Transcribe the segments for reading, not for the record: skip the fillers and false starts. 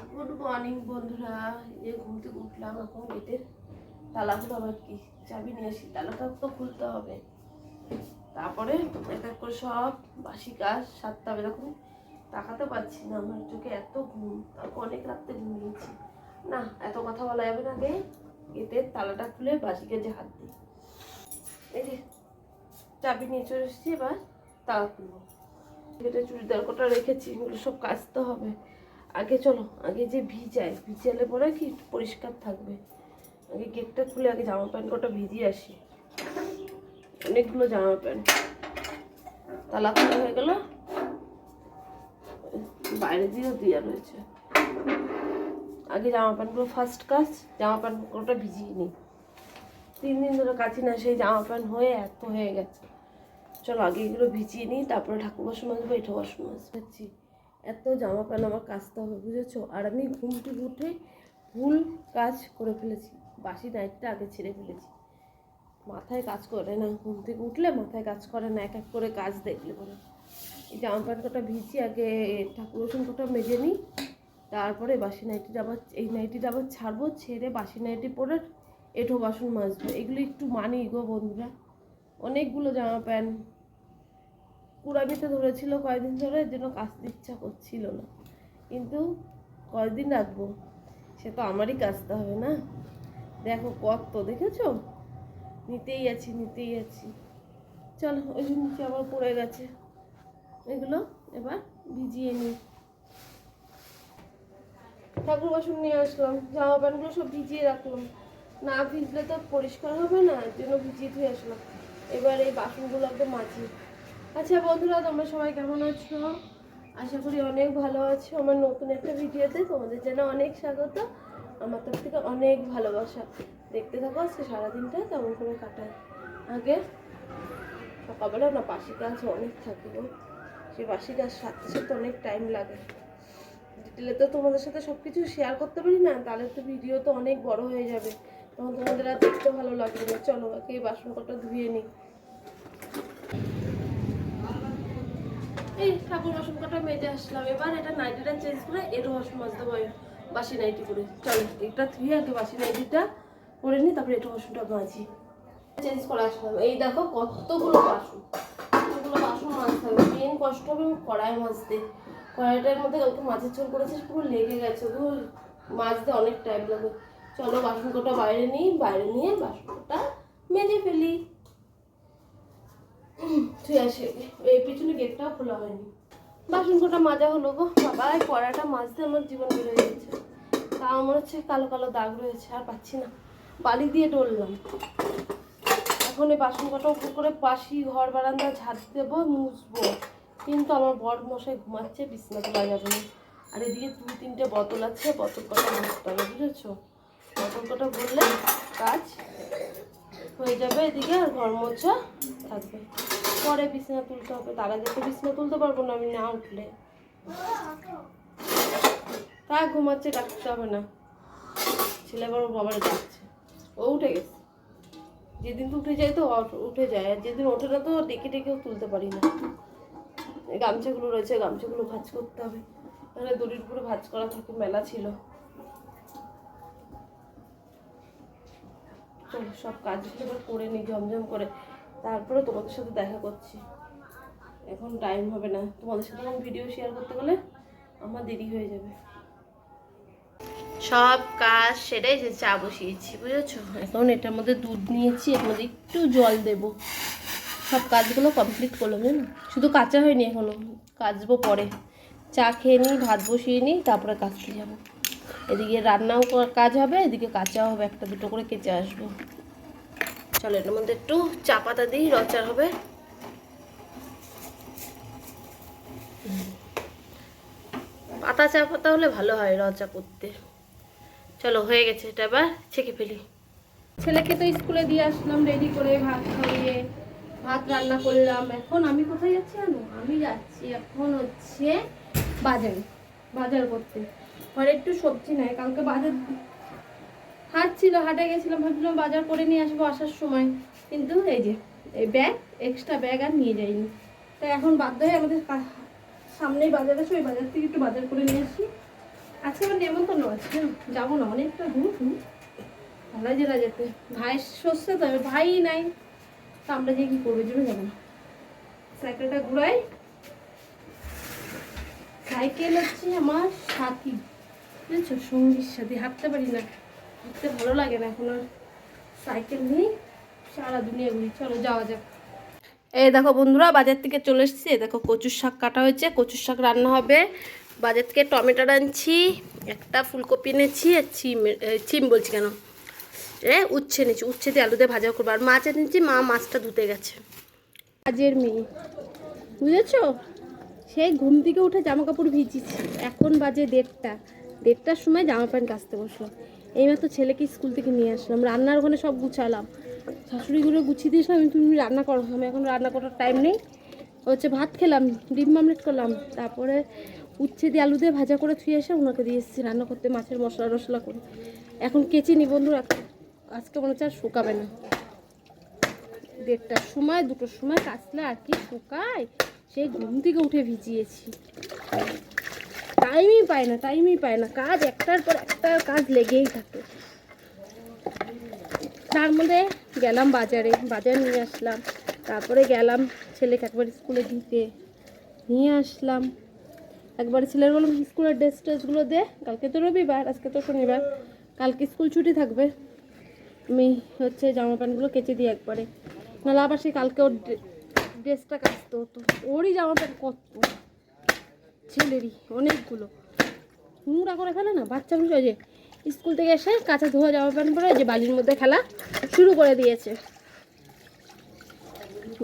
Good morning বন্ধুরা। যে ঘুম থেকে উঠলাম, এখন গেটের তালাগুলো আবার কি চাবি নিয়ে আসি, তালাটা তো খুলতে হবে। তারপরে এক এক করে সব বাসি কাজ সারতে হবে। দেখুন তাকাতে পারছি না, আমার চোখে এত ঘুম। তারপর অনেক রাত্রে ঘুমিয়েছি না, এত কথা বলা যাবে না। আগে গেটের তালাটা খুলে বাসি কাজে হাত দিই। এই যে চাবি নিয়ে চলে এসেছি, এবার তালা খুলবো। গেটে চুড়িদার কটা রেখেছি, এগুলো সব কাচতে হবে। আগে চলো, আগে যে ভিজালে পরে কি পরিষ্কার থাকবে। আগে গেটটা খুলে আগে জামা প্যান্ট কটা ভিজিয়ে আসি। অনেকগুলো জামা প্যান্ট, তালা খোলা হয়ে গেল, বাইরে দিয়েও দেওয়া রয়েছে। আগে জামা প্যান্টগুলো ফার্স্ট কাজ, জামা প্যান্ট কটা ভিজিয়ে নিই। 3 দিন ধরে কাচি না, সেই জামা প্যান্ট হয়ে এত হয়ে গেছে। চলো আগে এগুলো ভিজিয়ে নিই, তারপরে ঠাকুর বাসন মাজবো, এঁঠো বাসন মাজছি। এত জামা প্যান্ট আমার কাচতে হবে, বুঝেছো? আর আমি ঘুম থেকে উঠে ভুল কাজ করে ফেলেছি, বাসি নাইটটা আগে ছেড়ে ফেলেছি। মাথায় কাজ করে না, ঘুম থেকে উঠলে মাথায় কাজ করে না, এক এক করে কাজ দেখলে পরে। এই জামা প্যান্ট কটা ভিজি, আগে ঠাকুর বাসন কটা মেজে নিই, তারপরে বাসি নাইটিটা আবার, এই নাইটিটা আবার ছাড়বো, ছেড়ে বাসি নাইটি পরে এঁঠো বাসন মাজবো। এগুলো একটু মানি গো বন্ধুরা। অনেকগুলো জামা প্যান্ট কুড়ামিতে ধরেছিল কয়েকদিন ধরে, এর জন্য কাচতে ইচ্ছা করছিল না, কিন্তু কয়েকদিন রাখবো, সে তো আমারই কাচতে হবে না। দেখো কত, দেখেছো? নিতেই আছি। চলো, ওই নিচে আবার পড়ে গেছে, এগুলো এবার ভিজিয়ে নিই। ঠাকুর বাসন নিয়ে আসলাম, জামা প্যান্টগুলো সব ভিজিয়ে রাখলাম, না ভিজলে তো পরিষ্কার হবে না, এর জন্য ভিজিয়ে ধুয়ে আসলাম। এবার এই বাসনগুলো একদম মাজি। আচ্ছা বন্ধুরা, তোমরা সবাই কেমন আছো? আশা করি অনেক ভালো আছো। আমার নতুন একটা ভিডিওতে তোমাদের জন্য অনেক স্বাগত, আমার তরফ থেকে অনেক ভালোবাসা। দেখতে থাকো আজকে সারাদিনটা কেমন করে কাটায়। আগে সকালবেলা না বাসি কাজ অনেক থাকে গো, সেই বাসি কাজ সারতে সারতে অনেক টাইম লাগে। ডিটেলে তো তোমাদের সাথে সব কিছু শেয়ার করতে পারি না, তাহলে তো ভিডিও তো অনেক বড় হয়ে যাবে, তখন তোমাদের আর দেখতে ভালো লাগবে না। চলো আগে এই বাসন কটা ধুয়ে নিই। এই ঠাকুর বাসন কটা মেজে আসলাম, এবার এটা নাইটিটা চেঞ্জ করে এরও বাসন মাজতে হবে, বাসি নাইটি করে। চলো এটা ধুয়ে আগে বাসি নাইটিটা করে নিই, তারপরে এটো বাসনটা মাজি। চেঞ্জ করে আসলাম। এই দেখো কতগুলো বাসন মাজতে হবে। মেন কষ্ট হবে কড়াই মাজতে। কড়াইটার মধ্যে কালকে মাছের ঝোল করেছে, পুরো লেগে গেছে, মাজতে অনেক টাইম লাগবে। চলো বাসন কটা বাইরে নিয়ে বাসন কটা মেজে ফেলি। ঠিক আছে, এই পিছনে গেটটাও খোলা হয়নি। বাসন কটা মাজা হলো গো, বাবা এই কড়াইটা মাজতে আমার জীবন বেরোয় যাচ্ছে। তা আমার হচ্ছে কালো কালো দাগ রয়েছে, আর পাচ্ছি না, বালি দিয়ে ডললাম। এখন এই বাসন কটা উপর করে বাসি ঘর বারান্দা ঝাড় দেবো, মুছবো, কিন্তু আমার বর মশাই ঘুমাচ্ছে, বিছনা তোলা যাবে না। আর এদিকে 2-3টে বোতল আছে, বোতল কটা মুছতে হবে, বুঝেছো? বোতল কটা ভরলে কাজ হয়ে যাবে এদিকে, আর ঘর মোছা থাকবে। পরে বিছানা তুলতে হবে, তার আগে তো বিছানা তুলতে পারবো না আমি না উঠলে। তা ঘুমাচ্ছে, ডাকতে হবে না, ছেলে বড় বাবার ডাকছে, ও উঠে গেছে। যেদিন তো উঠে যায় তো উঠে যায়, আর যেদিন ওঠে না তো ডেকে ডেকেও তুলতে পারি না। এই গামছাগুলো রয়েছে, গামছাগুলো ভাঁজ করতে হবে, তাহলে দড়ির উপরে ভাঁজ করা থাকে, মেলা ছিল। চলো সব কাজগুলো এবার করে নিই ঝমঝম করে, তারপরে তোমাদের সাথে দেখা করছি। এখন টাইম হবে না, তোমাদের সাথে এখন ভিডিও শেয়ার করতে গেলে আমার দেরি হয়ে যাবে। সব কাজ সেটাই যে চা বসিয়েছি, বুঝেছো? এখন এটার মধ্যে দুধ নিয়েছি, এর মধ্যে একটু জল দেব। সব কাজগুলো কমপ্লিট করলাম, জানো? শুধু কাঁচা হয়নি, এখনো কাচবো পরে। চা খেয়ে নিই, ভাত বসিয়ে নিই, তারপরে কাচতে যাবো। এদিকে রান্নাও কাজ হবে, এদিকে কাঁচাও হবে, একটা দুটো করে কেচে আসবো। চলো এটার মধ্যে একটু চা পাতা দিই, রচার হবে। পাতা চা পাতা হলে ভালো হয় রচা করতে। চলো হয়ে গেছে, এটা এবার ছেঁকে ফেলি। ছেলেকে তো স্কুলে দিয়ে আসলাম রেডি করে, ভাত খাইয়ে, ভাত রান্না করলাম। এখন আমি কোথায় যাচ্ছি জানো? আমি যাচ্ছি এখন হচ্ছে বাজার করতে। ঘরে একটু সবজি নাই, কালকে বাজার হাট ছিল, হাটে গেছিলাম, ভাবছিলাম বাজার করে নিয়ে আসবো আসার সময়, কিন্তু এই যে এই এক্সট্রা ব্যাগ আর নিয়ে যাইনি। তাই এখন বাধ্য হয়ে আমাদের সামনেই বাজার আছে, ওই বাজার থেকে একটু বাজার করে নিয়ে আসি, আজকে আমার নেমন্তন্ন আছে, যাবো না, অনেকটা দূর। ভালো জেলা যেতে, ভাইয়ের সস্তা তো, ভাই নাই, তো আমরা যে কি করবো, জন্য যাবো না। সাইকেলটা ঘুরাই, সাইকেল হচ্ছে আমার সাথী, বুঝেছো, সঙ্গীর সাথে। হাঁটতে পারি না, হাঁটতে ভালো লাগে না এখন আর, সাইকেল নিয়ে সারা দুনিয়া ঘুরি। চলো যাওয়া যাক। এই দেখো বন্ধুরা, বাজার থেকে চলে এসেছি। দেখো কচুর শাক কাটা হয়েছে, কচুর শাক রান্না হবে। বাজার থেকে টমেটো আনছি, একটা ফুলকপি এনেছি, আর চিম বলছি কেন, উচ্ছে এনেছি, উচ্ছে দিয়ে আলু দিয়ে ভাজা করবো। আর মাছ এনেছি, মা মাছটা ধুতে গেছে। কাজের মেয়ে, বুঝেছো, সেই ঘুম থেকে উঠে জামা কাপড় ভিজিয়েছি। এখন বাজে 1:30টার সময় জামা প্যান্ট কাচতে বসলো। এইমাত্র ছেলেকে স্কুল থেকে নিয়ে আসলাম, রান্নার ওখানে সব গুছালাম, শাশুড়িগুলো গুছিয়ে দিয়েছিলাম। তুমি রান্না করো, আমি এখন রান্না করার টাইম নেই। হচ্ছে ভাত খেলাম, ডিম আমলেট করলাম, তারপরে উচ্ছে দিয়ে আলু দিয়ে ভাজা করে থুয়ে এসে ওনাকে দিয়ে এসেছি রান্না করতে, মাছের মশলা টশলা করে। এখন কেচে নি বন্ধুরা, আজকে মনে হচ্ছে আর শুকাবে না। 1:30টার সময় 2টোর সময় কাচলে আর কি শুকায়, সেই ঘুম থেকে উঠে ভিজিয়েছি। টাইমই পায় না, কাজ একটার পর একটা কাজ লেগেই থাকে। তার মধ্যে গেলাম বাজারে নিয়ে আসলাম, তারপরে গেলাম ছেলেকে একবার স্কুলে দিতে, নিয়ে আসলাম। একবার ছেলের বললাম স্কুলের ড্রেসগুলো দে, কালকে তো রবিবার, আজকে তো শনিবার, কালকে স্কুল ছুটি থাকবে, আমি হচ্ছে জামা প্যান্টগুলো কেচে দিই একবারে, নাহলে আবার সেই কালকে ওর ড্রেসটা কাচতে হতো। ওরই জামা প্যান্ট কত, ছেলেরই অনেকগুলো, নোংরা করে ফেলে না বাচ্চা মানুষ। ওই যে স্কুল থেকে এসে কাঁচা ধোয়া জামা প্যান্ট পরে যে বালির মধ্যে খেলা শুরু করে দিয়েছে।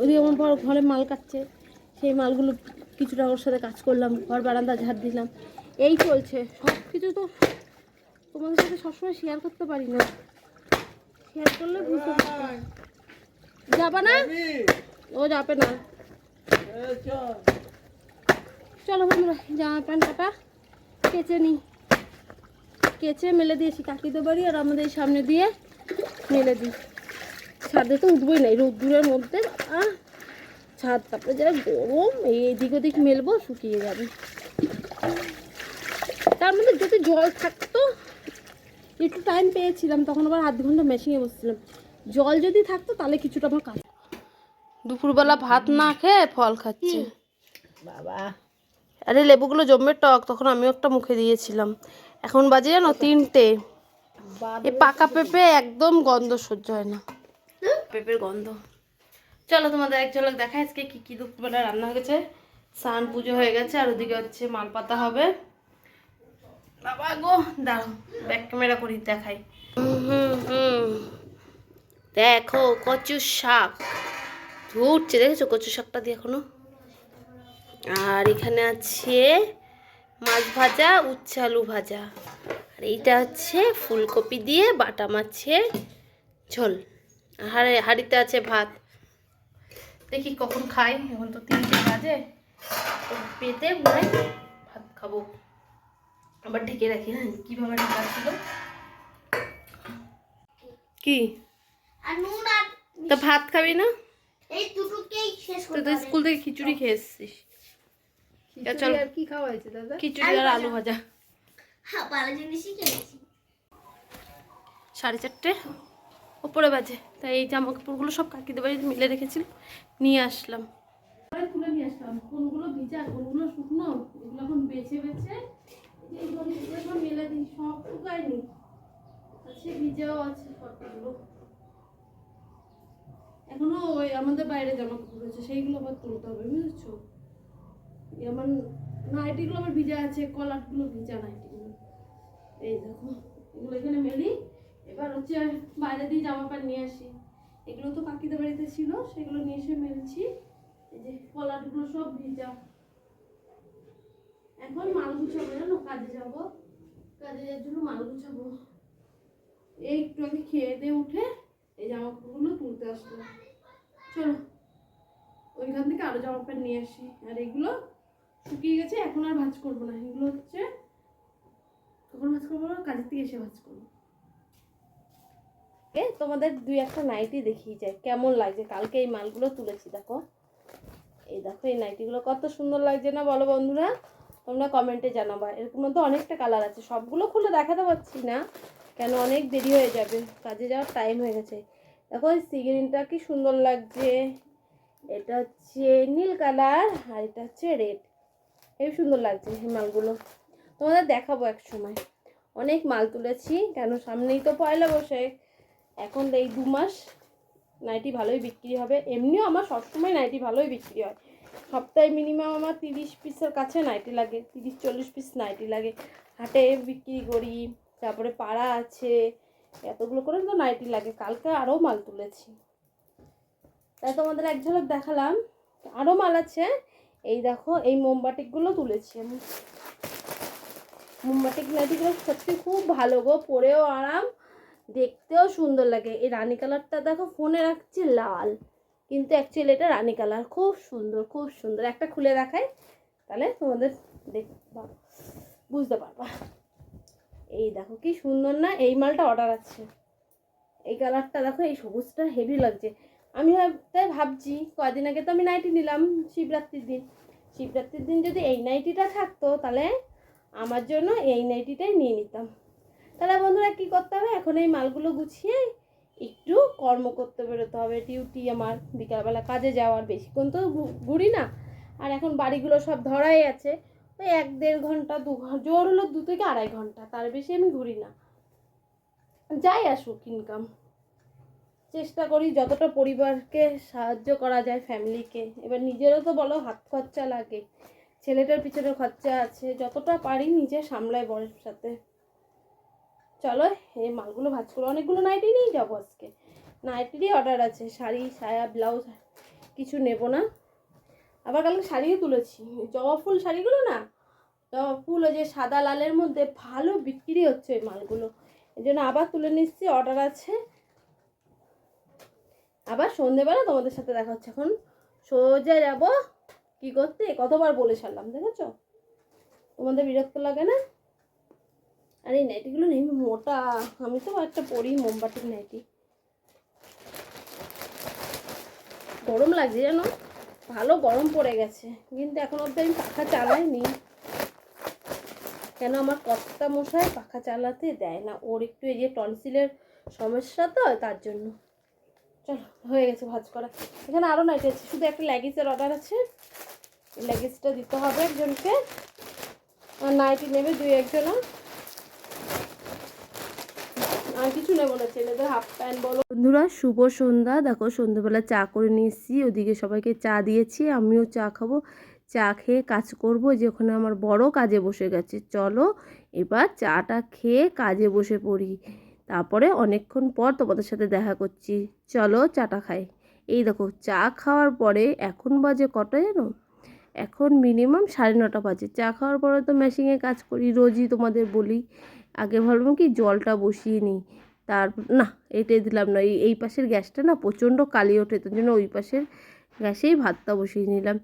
ওদিকে আমার বড় ঘরে মাল কাটছে, সেই মালগুলো কিছুটা ওর সাথে কাজ করলাম, ঘর বারান্দা ঝাড় দিলাম, এই চলছে। সব কিছু তো তোমাদের সাথে সবসময় শেয়ার করতে পারি না, শেয়ার করলে বুঝতে পারবে। যাবা না? ও যাবে না। চলো বন্ধুরা, জামা প্যান্ট কাটা কেচে নিই, কেচে মেলে দিয়েছি কাকিদের বাড়ি, আর আমাদের সামনে দিয়ে মেলে দিই। ছাদে তো উঠবোই নাই রোদ্দুরের মধ্যে, ছাদ, তারপরে যা গরম, এদিক ওদিক মেলবো, শুকিয়ে যাবে। তার মধ্যে যদি জল থাকতো, একটু টাইম পেয়েছিলাম, তখন আবার আধ ঘন্টা মেশিনে বসছিলাম, জল যদি থাকতো তাহলে কিছুটা আমার কাজ। দুপুরবেলা ভাত না খেয়ে ফল খাচ্ছে বাবা। আরে লেবুগুলো জমবে টক, তখন আমিও একটা মুখে দিয়েছিলাম। এখন বাজে জানো 3টে। এই পাকা পেঁপে একদম গন্ধ সহ্য হয় না, পেঁপের গন্ধ। চলো তোমাদের এক ঝলক দেখায় আজকে কি কি দুপুরবেলা রান্না হয়ে গেছে। স্নান পুজো হয়ে গেছে, আর ওদিকে হচ্ছে মালপাতা হবে। বাবা গো, দাঁড়াও ব্যাক ক্যামেরা করি, দেখাই। দেখো কচু শাক ধুচ্ছে, দেখেছো কচু শাকটা দিয়ে এখনো। আর এখানে আছে মাছ ভাজা, উচ্ছে আলু ভাজা, আর এইটা হচ্ছে ফুলকপি দিয়ে বাটা মাছের ঝোল। আর হাঁড়িতে আছে ভাত। দেখি কখন খাই, এখন তো 3টে বাজে, তো পেতে মনে ভাত খাবো। আবার ঢেকে রাখি, হ্যাঁ কীভাবে ঢাকা ছিল কি, তা ভাত খাবি না? তুই তো স্কুল থেকে খিচুড়ি খেয়ে এসছিস। চল, কি খাওয়া হয়েছে দাদা? খিচুড়ি আর আলু ভাজা। 4:30 ওপরে বাজে, তাই এই জামা কাপড়গুলো সব কাকিদের বাড়িতে মিলে রেখেছিল, নিয়ে আসলাম। তুলে নিয়ে আসলাম, কোনগুলো ভিজা কোনগুলো শুকনো, এগুলো এখন বেছে মেলে দিই। সব শুকায়নি, আছে ভিজাও আছে কতগুলো। এখনো ওই আমাদের বাইরে জামা কাপড় রয়েছে, সেইগুলো আবার তুলতে হবে, বুঝেছো। আমার নাইটিগুলো আমার ভিজা আছে, কলারগুলো ভিজা নাইটিগুলো। এই দেখো, এগুলো এখানে মেলি। এবার হচ্ছে বাইরে দিয়ে জামা প্যান্ট নিয়ে আসি, এগুলো তো কাকিদের বাড়িতে ছিল, সেগুলো নিয়ে এসে মেলছি। এই যে কলারগুলো সব ভিজা। এখন মাল গুছাবো, জানো, কাজে যাবো, কাজে যাওয়ার জন্য মাল গুছাবো। এই একটু আগে খেয়ে দিয়ে উঠে এই জামা কাপড়গুলো তুলতে আসলো। চলো ওইখান থেকে আরো জামা প্যান্ট নিয়ে আসি। আর এগুলো শুকিয়ে গেছে, এখন আর ভাঁজ করবো না, এগুলো হচ্ছে তখন ভাঁজ করবো না, কাজের থেকে এসে ভাঁজ করবো। তোমাদের 2-1টা নাইটি দেখিয়ে যায় কেমন লাগছে। কালকে এই মালগুলো তুলেছি, দেখো এই দেখো, এই নাইটিগুলো কত সুন্দর লাগছে না বলো বন্ধুরা। তোমরা কমেন্টে জানাবা। এরকম তো অনেকটা কালার আছে, সবগুলো খুলে দেখাতে পারছি না কেন অনেক দেরি হয়ে যাবে, কাজে যাওয়ার টাইম হয়ে গেছে। দেখো সি গ্রিনটা কি সুন্দর লাগছে, এটা হচ্ছে নীল কালার, আর এটা হচ্ছে রেড। এই সুন্দর লাগছে এই মালগুলো, তোমাদের দেখাবো এক সময়। অনেক মাল তুলেছি কেন সামনেই তো পয়লা বৈশাখ, এখন এই 2 মাস নাইটি ভালোই বিক্রি হবে। এমনিও আমার সবসময় নাইটি ভালোই বিক্রি হয়, সপ্তাহে মিনিমাম আমার 30 পিসের কাছে নাইটি লাগে, 30-40 পিস নাইটি লাগে। হাটে বিক্রি করি, তারপরে পাড়া আছে, এতগুলো করে তো নাইটি লাগে। কালকে আরও মাল তুলেছি, তাই তোমাদের এক ঝলক দেখালাম। আরও মাল আছে, এই দেখো এই মোমবাটিকগুলো তুলেছি আমি। মোমবাটিক নাইটিগুলো সত্যি খুব ভালো গো, পরেও আরাম, দেখতেও সুন্দর লাগে। এই রানী কালারটা দেখো ফোনে রাখছি লাল, কিন্তু অ্যাকচুয়ালি এটা রানী কালার, খুব সুন্দর খুব সুন্দর। একটা খুলে দেখাই তাহলে তোমাদের দেখবা, বুঝতে পারবা। এই দেখো কি সুন্দর না, এই মালটা অর্ডার আছে। এই কালারটা দেখো, এই সবুজটা হেভি লাগছে। আমি তাই ভাবছি, কদিন আগে তো আমি নাইটি নিলাম শিবরাত্রির দিন, শিবরাত্রির দিন যদি এই নাইটিটা থাকতো তাহলে আমার জন্য এই নাইটিটাই নিয়ে নিতাম। তাহলে বন্ধুরা কী করতে হবে, এখন এই মালগুলো গুছিয়ে একটু কর্ম করতে বেরোতে হবে। ডিউটি আমার বিকালবেলা কাজে যাওয়ার, বেশিক্ষণ তো ঘুরি না। আর এখন বাড়িগুলো সব ধরাই আছে, ওই 1-1.5 ঘন্টা 2 ঘন্টা, জোর হলো 2 থেকে 2.5 ঘন্টা, তার বেশি আমি ঘুরি না। যাই আসুক ইনকাম, চেষ্টা করি যতটা পরিবারকে সাহায্য করা যায়, ফ্যামিলিকে। এবার নিজেরও তো বলো হাত খরচা লাগে, ছেলেটার পিছনে খরচা আছে, যতটা পারি নিজে সামলাই বরের সাথে। চলো এই মালগুলো ভাজ করে, অনেকগুলো নাইটি নিয়ে যাবো আজকে, নাইটিরই অর্ডার আছে। শাড়ি সায়া ব্লাউজ কিছু নেব না। আবার কালকে শাড়িও তুলেছি, জবা ফুল শাড়িগুলো না, জবা ফুল ওই যে সাদা লালের মধ্যে ভালো বিক্রি হচ্ছে ওই মালগুলো, এই জন্য আবার তুলে নিচ্ছি, অর্ডার আছে। আবার সন্ধেবেলা তোমাদের সাথে দেখা হচ্ছে। এখন সোজা যাব কি করতে, কতবার বলে সারলাম দেখেছ, তোমাদের বিরক্ত লাগে না? আর এই নাইটিগুলো নেই মোটা, আমি তো একটা পরি মোমবাতির নাইটি। গরম লাগছে জানো, ভালো গরম পড়ে গেছে, কিন্তু এখন অব্দি আমি পাখা চালাইনি। কেন আমার কর্তা মশাই পাখা চালাতে দেয় না, ওর একটু এই যে টনসিলের সমস্যা তো, তার জন্য। চলো হয়ে গেছে ভাজ করা। এখানে আরও নাইটি আছে, শুধু একটা লেগিংসের অর্ডার আছে, লেগিংসটা দিতে হবে একজনকে, আর নাইটি নেবে 2-1 জন, আর কিছু নেবো না, ছেলেদের হাফ প্যান্ট বলো। বন্ধুরা শুভ সন্ধ্যা। দেখো সন্ধ্যাবেলা চা করে নিয়ে এসেছি, ওদিকে সবাইকে চা দিয়েছি, আমিও চা খাবো। চা খেয়ে কাজ করবো, যে ওখানে আমার বড় কাজে বসে গেছে। চলো এবার চাটা খেয়ে কাজে বসে পড়ি, তারপরে অনেকক্ষণ পর তোমাদের সাথে দেখা করছি। চলো চাটা খাই। এই দেখো চা খাওয়ার পরে এখন বাজে কটা জানো, এখন মিনিমাম 9:30 বাজে। চা খাওয়ার পরে তো মেশিনে কাজ করি, রোজই তোমাদের বলি। আগে ভাবলাম কি জলটা বসিয়ে নিই, তার না এটাই দিলাম না, এই পাশের গ্যাসটা না প্রচণ্ড কালি ওঠে, তার জন্য ওই পাশের গ্যাসেই ভাতটা বসিয়ে নিলাম।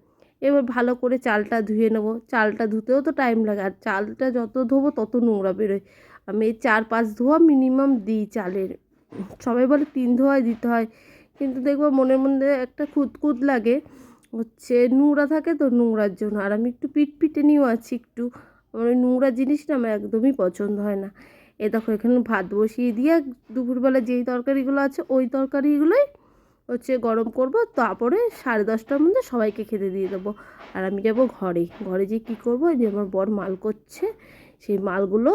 এবার ভালো করে চালটা ধুয়ে নেবো, চালটা ধুতেও তো টাইম লাগে, আর চালটা যত ধোবো তত নোংরা বেরোয়। আমি 4-5 ধোয়া মিনিমাম দিই চালের, সবাই বলে 3 ধোয়ায় দিতে হয়, কিন্তু দেখবো মনের মধ্যে একটা খুঁতখুত লাগে, হচ্ছে নোংরা থাকে তো, নোংরার জন্য। আর আমি একটু পিটপিটে নিয়েও আছি একটু, আমার ওই নোংরা জিনিসটা আমার একদমই পছন্দ হয় না। এ দেখো এখানে ভাত বসিয়ে দিয়ে দুপুরবেলা যেই তরকারিগুলো আছে ওই তরকারিগুলোই হচ্ছে গরম করব, তারপরে 10:30টার মধ্যে সবাইকে খেতে দিয়ে দেবো। আর আমি যাব ঘরে, ঘরে যে কী করবো, যে আমার বর মাল করছে, সেই মালগুলো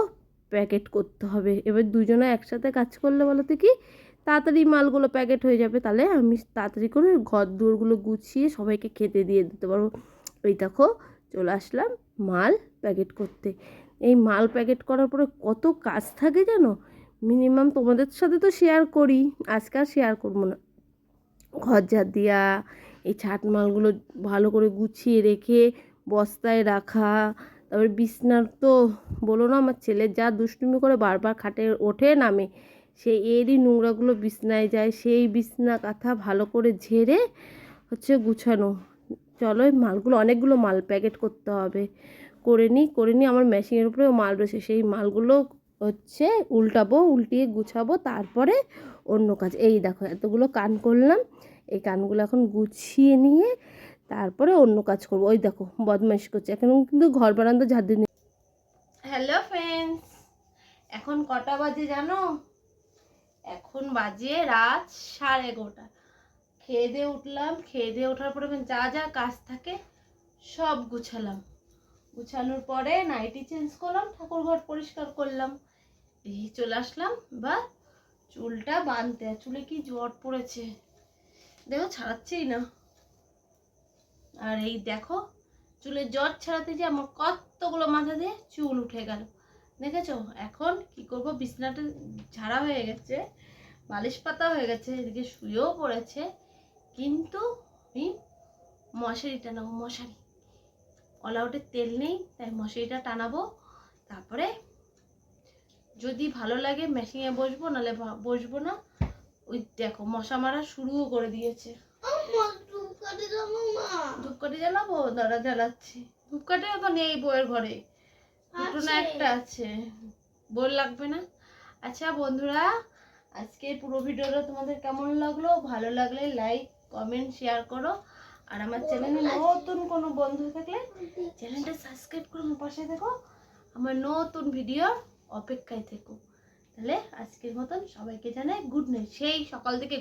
প্যাকেট করতে হবে। এবার দুজনে একসাথে কাজ করলে বলো তো কি তাড়াতাড়ি মালগুলো প্যাকেট হয়ে যাবে, তাহলে আমি তাড়াতাড়ি করে ঘর দুয়ারগুলো গুছিয়ে সবাইকে খেতে দিয়ে দিতে পারবো। ওই দেখো চলে আসলাম মাল প্যাকেট করতে। এই মাল প্যাকেট করার পরে কত কাজ থাকে জানো, মিনিমাম তোমাদের সাথে তো শেয়ার করি, আজকে আর শেয়ার করবো না। ঘর ঝাড় দেওয়া, এই ছাট মালগুলো ভালো করে গুছিয়ে রেখে বস্তায় রাখা, তারপরে বিছনার তো বলো না, আমার ছেলের যা দুষ্টুমি করে বারবার খাটে ওঠে নামে, সেই এরই নোংরাগুলো বিছনায় যায়, সেই বিছনা কাঁথা ভালো করে ঝেড়ে হচ্ছে গুছানো। চলো এই মালগুলো, অনেকগুলো মাল প্যাকেট করতে হবে, করে নিই আমার মেশিনের উপরেও মাল রয়েছে, সেই মালগুলো হচ্ছে উল্টাবো, উল্টিয়ে গুছাবো, তারপরে অন্য কাজ। এই দেখো এতগুলো কান করলাম, এই কানগুলো এখন গুছিয়ে নিয়ে তারপরে অন্য কাজ করবো। ওই দেখো বদমাইশি করছে, এখন কিন্তু ঘর বারান্দা ঝাড় দিন। হ্যালো ফ্রেন্ডস, এখন কটা বাজে জানো? এখন বাজে রাত 11:30। খেয়ে দিয়ে উঠলাম, খেয়ে দিয়ে ওঠার পরে যা যা কাজ থাকে সব গুছালাম। গুছানোর পরে নাইটি চেঞ্জ করলাম, ঠাকুর ঘর পরিষ্কার করলাম, এই চলে আসলাম। বা চুলটা বাঁধতে, চুলে কি জট পড়েছে দেখো, ছাড়াচ্ছেই না। আর এই দেখো চুলের জট ছাড়াতে যে আমার কতগুলো মাথা দিয়ে চুল উঠে গেল, দেখেছো? এখন কি করব, বিছানাটা ঝাড়া হয়ে গেছে, বালিশ পাতা হয়ে গেছে, এদিকে শুয়েও পড়েছে, কিন্তু আমি মশারি টানাবো। মশারি অলআউটের তেল নেই, তাই মশারিটা টানাবো। তারপরে যদি ভালো লাগে মেশিনে বসবো, নাহলে বসবো না। ওই দেখো মশা মারা শুরুও করে দিয়েছে। ধূপকাঠি জ্বালাবো, দাঁড়া জ্বালাচ্ছি। ধূপকাঠিও তো নেই বউয়ের ঘরে, দুটো না একটা আছে, বল লাগবে না। আচ্ছা বন্ধুরা, আজকে পুরো ভিডিওটা তোমাদের কেমন লাগলো? ভালো লাগলে লাইক কমেন্ট শেয়ার করো। আর আমার চ্যানেলে নতুন কোনো বন্ধু থাকলে চ্যানেলটা সাবস্ক্রাইব করে আমার পাশে থেকো, আমার নতুন ভিডিওর অপেক্ষায় থেকো। তাহলে আজকের মতন সবাইকে জানাই গুড নাইট। সেই সকাল থেকে